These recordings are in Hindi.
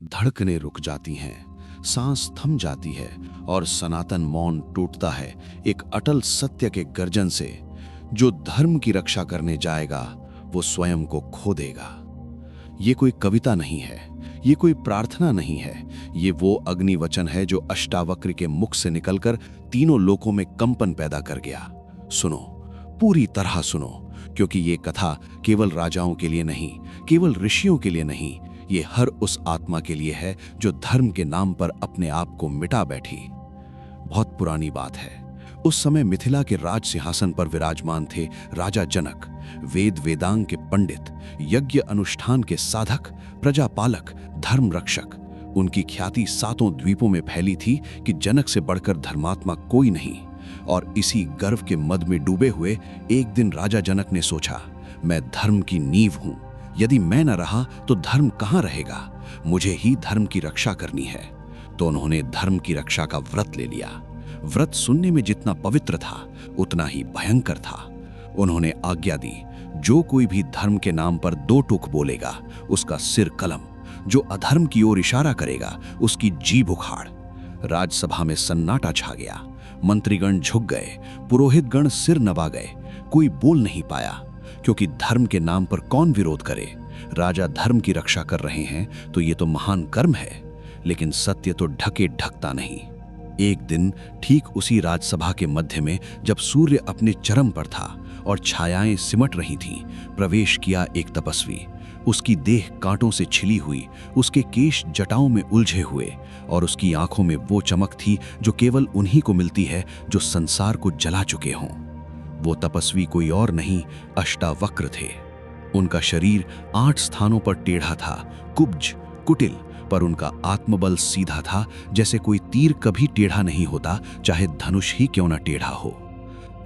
धड़कनें रुक जाती हैं, सांस थम जाती है और सनातन मौन टूटता है एक अटल सत्य के गर्जन से। जो धर्म की रक्षा करने जाएगा वो स्वयं को खो देगा। ये कोई कविता नहीं है, ये कोई प्रार्थना नहीं है, ये वो अग्निवचन है जो अष्टावक्र के मुख से निकलकर तीनों लोकों में कंपन पैदा कर गया। सुनो, पूरी तरह सुनो, क्योंकि ये कथा केवल राजाओं के लिए नहीं, केवल ऋषियों के लिए नहीं, ये हर उस आत्मा के लिए है जो धर्म के नाम पर अपने आप को मिटा बैठी। बहुत पुरानी बात है। उस समय मिथिला के राज सिंहासन पर विराजमान थे राजा जनक, वेद वेदांग के पंडित, यज्ञ अनुष्ठान के साधक, प्रजापालक, धर्म रक्षक। उनकी ख्याति सातों द्वीपों में फैली थी कि जनक से बढ़कर धर्मात्मा कोई नहीं। और इसी गर्व के मद में डूबे हुए एक दिन राजा जनक ने सोचा, मैं धर्म की नींव हूं, यदि मैं न रहा तो धर्म कहां रहेगा, मुझे ही धर्म की रक्षा करनी है। तो उन्होंने धर्म की रक्षा का व्रत ले लिया। व्रत सुनने में जितना पवित्र था उतना ही भयंकर था। उन्होंने आज्ञा दी, जो कोई भी धर्म के नाम पर दो टूक बोलेगा उसका सिर कलम, जो अधर्म की ओर इशारा करेगा उसकी जीभ उखाड़। राजसभा में सन्नाटा छा गया। मंत्रीगण झुक गए, पुरोहितगण सिर नवा गए। कोई बोल नहीं पाया, क्योंकि धर्म के नाम पर कौन विरोध करे। राजा धर्म की रक्षा कर रहे हैं तो ये तो महान कर्म है, लेकिन सत्य तो ढके ढकता नहीं। एक दिन ठीक उसी राजसभा के मध्य में जब सूर्य अपने चरम पर था और छायाएं सिमट रही थीं, प्रवेश किया एक तपस्वी। उसकी देह कांटों से छिली हुई, उसके केश जटाओं में उलझे हुए और उसकी आंखों में वो चमक थी जो केवल उन्हीं को मिलती है जो संसार को जला चुके हों। वो तपस्वी कोई और नहीं, अष्टावक्र थे। उनका शरीर 8 स्थानों पर टेढ़ा था, कुब्ज, कुटिल, पर उनका आत्मबल सीधा था, जैसे कोई तीर कभी टेढ़ा नहीं होता, चाहे धनुष ही क्यों न टेढ़ा हो।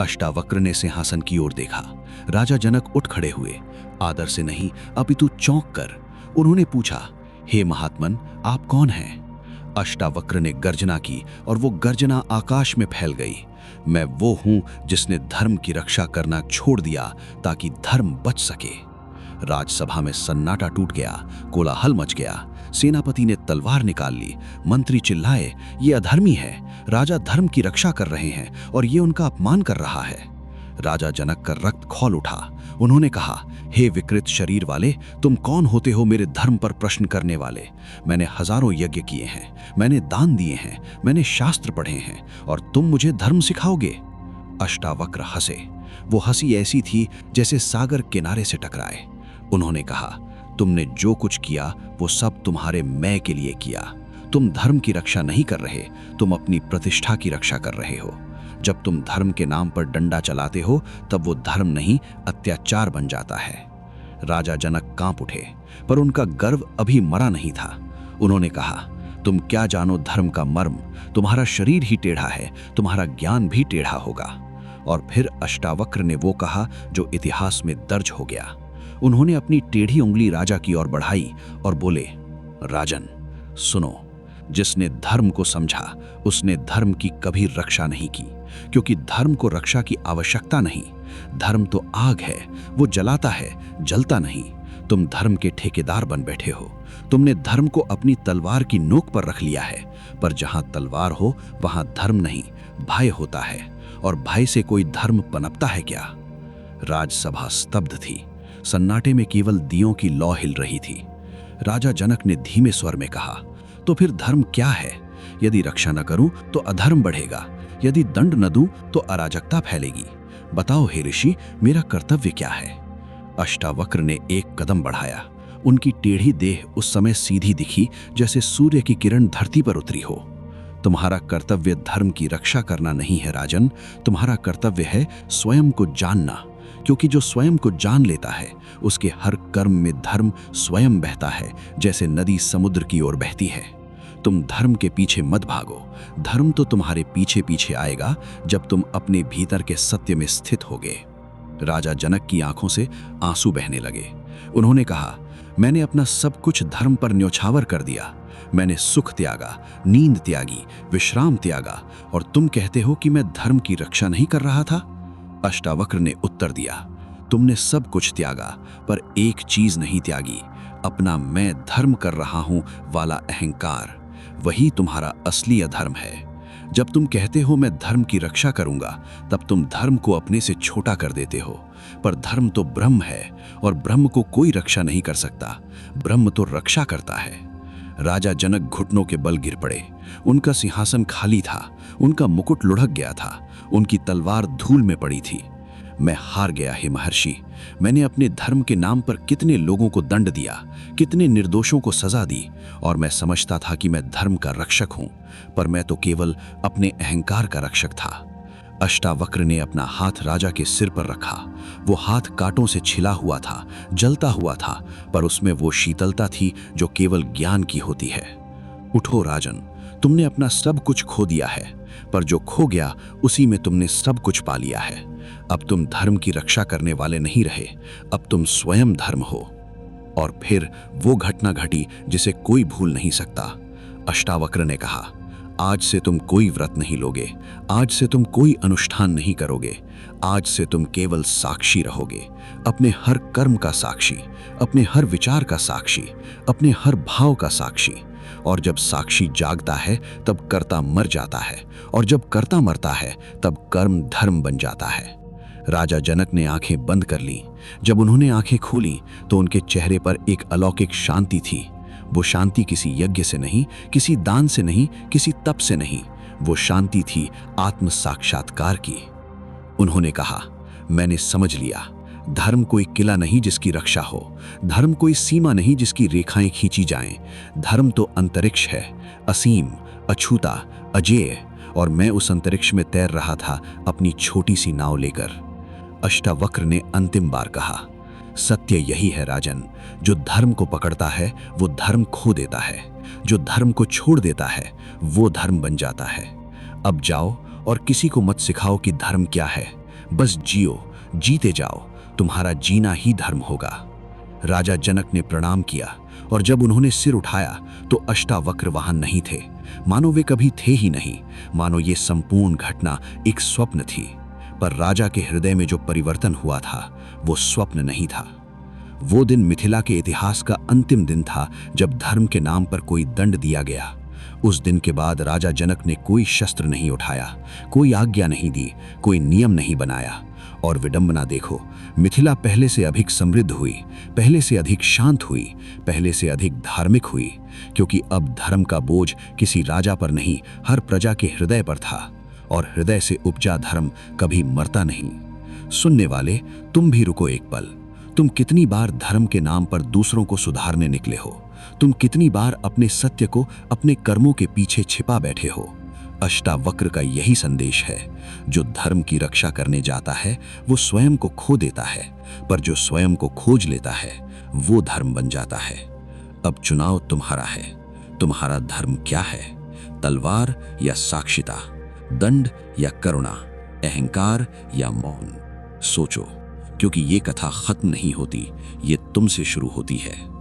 अष्टावक्र ने सिंहासन की ओर देखा। राजा जनक उठ खड़े हुए, आदर से नहीं अपितु चौंक कर। उन्होंने पूछा, हे महात्मन, आप कौन हैं? अष्टावक्र ने गर्जना की और वो गर्जना आकाश में फैल गई। मैं वो हूं जिसने धर्म की रक्षा करना छोड़ दिया ताकि धर्म बच सके। राजसभा में सन्नाटा टूट गया, कोलाहल मच गया। सेनापति ने तलवार निकाल ली। मंत्री चिल्लाए, ये अधर्मी है, राजा धर्म की रक्षा कर रहे हैं और ये उनका अपमान कर रहा है। राजा जनक का रक्त खौल उठा। उन्होंने कहा, हे विकृत शरीर वाले, तुम कौन होते हो मेरे धर्म पर प्रश्न करने वाले? मैंने हजारों यज्ञ किए हैं, मैंने दान दिए हैं, मैंने शास्त्र पढ़े हैं, और तुम मुझे धर्म सिखाओगे? अष्टावक्र हंसे। वो हंसी ऐसी थी जैसे सागर किनारे से टकराए। उन्होंने कहा, तुमने जो कुछ किया वो सब तुम्हारे मैं के लिए किया। तुम धर्म की रक्षा नहीं कर रहे, तुम अपनी प्रतिष्ठा की रक्षा कर रहे हो। जब तुम धर्म के नाम पर डंडा चलाते हो तब वो धर्म नहीं, अत्याचार बन जाता है। राजा जनक कांप उठे, पर उनका गर्व अभी मरा नहीं था। उन्होंने कहा, तुम क्या जानो धर्म का मर्म? तुम्हारा शरीर ही टेढ़ा है, तुम्हारा ज्ञान भी टेढ़ा होगा। और फिर अष्टावक्र ने वो कहा जो इतिहास में दर्ज हो गया। उन्होंने अपनी टेढ़ी उंगली राजा की ओर बढ़ाई और बोले, राजन सुनो, जिसने धर्म को समझा उसने धर्म की कभी रक्षा नहीं की, क्योंकि धर्म को रक्षा की आवश्यकता नहीं। धर्म तो आग है, वो जलाता है, जलता नहीं। तुम धर्म के ठेकेदार बन बैठे हो। तुमने धर्म को अपनी तलवार की नोक पर रख लिया है, पर जहां तलवार हो वहां धर्म नहीं, भय होता है। और भय से कोई धर्म पनपता है क्या? राजसभा स्तब्ध थी। सन्नाटे में केवल दियों की लौ हिल रही थी। राजा जनक ने धीमे स्वर में कहा, तो फिर धर्म क्या है? यदि रक्षा न करूं तो अधर्म बढ़ेगा, यदि दंड न दूं तो अराजकता फैलेगी। बताओ हे ऋषि, मेरा कर्तव्य क्या है? अष्टावक्र ने एक कदम बढ़ाया। उनकी टेढ़ी देह उस समय सीधी दिखी जैसे सूर्य की किरण धरती पर उतरी हो। तुम्हारा कर्तव्य धर्म की रक्षा करना नहीं है राजन, तुम्हारा कर्तव्य है स्वयं को जानना, क्योंकि जो स्वयं को जान लेता है उसके हर कर्म में धर्म स्वयं बहता है, जैसे नदी समुद्र की ओर बहती है। तुम धर्म के पीछे मत भागो, धर्म तो तुम्हारे पीछे पीछे आएगा जब तुम अपने भीतर के सत्य में स्थित होगे। राजा जनक की आंखों से आंसू बहने लगे। उन्होंने कहा, मैंने अपना सब कुछ धर्म पर न्यौछावर कर दिया। मैंने सुख त्यागा, नींद त्यागी, विश्राम त्यागा, और तुम कहते हो कि मैं धर्म की रक्षा नहीं कर रहा था? अष्टावक्र ने उत्तर दिया, तुमने सब कुछ त्यागा, पर एक चीज नहीं त्यागी, अपना मैं धर्म कर रहा हूं वाला अहंकार, वही तुम्हारा असली अधर्म है। जब तुम कहते हो मैं धर्म की रक्षा करूंगा, तब तुम धर्म को अपने से छोटा कर देते हो। पर धर्म तो ब्रह्म है और ब्रह्म को कोई रक्षा नहीं कर सकता, ब्रह्म तो रक्षा करता है। राजा जनक घुटनों के बल गिर पड़े। उनका सिंहासन खाली था, उनका मुकुट लुढ़क गया था, उनकी तलवार धूल में पड़ी थी। मैं हार गया हे महर्षि, मैंने अपने धर्म के नाम पर कितने लोगों को दंड दिया, कितने निर्दोषों को सजा दी, और मैं समझता था कि मैं धर्म का रक्षक हूं, पर मैं तो केवल अपने अहंकार का रक्षक था। अष्टावक्र ने अपना हाथ राजा के सिर पर रखा। वो हाथ कांटों से छिला हुआ था, जलता हुआ था, पर उसमें वो शीतलता थी जो केवल ज्ञान की होती है। उठो राजन, तुमने अपना सब कुछ खो दिया है, पर जो खो गया उसी में तुमने सब कुछ पा लिया है। अब तुम धर्म की रक्षा करने वाले नहीं रहे, अब तुम स्वयं धर्म हो। और फिर वो घटना घटी जिसे कोई भूल नहीं सकता। अष्टावक्र ने कहा, आज से तुम कोई व्रत नहीं लोगे, आज से तुम कोई अनुष्ठान नहीं करोगे, आज से तुम केवल साक्षी रहोगे, अपने हर कर्म का साक्षी, अपने हर विचार का साक्षी, अपने हर भाव का साक्षी। और जब साक्षी जागता है तब कर्ता मर जाता है, और जब कर्ता मरता है तब कर्म धर्म बन जाता है। राजा जनक ने आंखें बंद कर लीं। जब उन्होंने आंखें खोलीं तो उनके चेहरे पर एक अलौकिक शांति थी। वो शांति किसी यज्ञ से नहीं, किसी दान से नहीं, किसी तप से नहीं, वो शांति थी आत्म साक्षात्कार की। उन्होंने कहा, मैंने समझ लिया, धर्म कोई किला नहीं जिसकी रक्षा हो, धर्म कोई सीमा नहीं जिसकी रेखाएं खींची जाएं। धर्म तो अंतरिक्ष है, असीम, अछूता, अजेय, और मैं उस अंतरिक्ष में तैर रहा था अपनी छोटी सी नाव लेकर। अष्टावक्र ने अंतिम बार कहा, सत्य यही है राजन, जो धर्म को पकड़ता है वो धर्म खो देता है, जो धर्म को छोड़ देता है वो धर्म बन जाता है। अब जाओ और किसी को मत सिखाओ कि धर्म क्या है, बस जियो, जीते जाओ, तुम्हारा जीना ही धर्म होगा। राजा जनक ने प्रणाम किया, और जब उन्होंने सिर उठाया तो अष्टावक्र वहां नहीं थे, मानो वे कभी थे ही नहीं, मानो ये संपूर्ण घटना एक स्वप्न थी। पर राजा के हृदय में जो परिवर्तन हुआ था वो स्वप्न नहीं था। वो दिन मिथिला के इतिहास का अंतिम दिन था जब धर्म के नाम पर कोई दंड दिया गया। उस दिन के बाद राजा जनक ने कोई शस्त्र नहीं उठाया, कोई आज्ञा नहीं दी, कोई नियम नहीं बनाया। और विडंबना देखो, मिथिला पहले से अधिक समृद्ध हुई, पहले से अधिक शांत हुई, पहले से अधिक धार्मिक हुई, क्योंकि अब धर्म का बोझ किसी राजा पर नहीं, हर प्रजा के हृदय पर था। और हृदय से उपजा धर्म कभी मरता नहीं। सुनने वाले, तुम भी रुको एक पल। तुम कितनी बार धर्म के नाम पर दूसरों को सुधारने निकले हो? तुम कितनी बार अपने सत्य को अपने कर्मों के पीछे छिपा बैठे हो? अष्टावक्र का यही संदेश है, जो धर्म की रक्षा करने जाता है वो स्वयं को खो देता है, पर जो स्वयं को खोज लेता है वो धर्म बन जाता है। अब चुनाव तुम्हारा है, तुम्हारा धर्म क्या है? तलवार या साक्षिता, दंड या करुणा, अहंकार या मौन? सोचो, क्योंकि ये कथा खत्म नहीं होती, ये तुमसे शुरू होती है।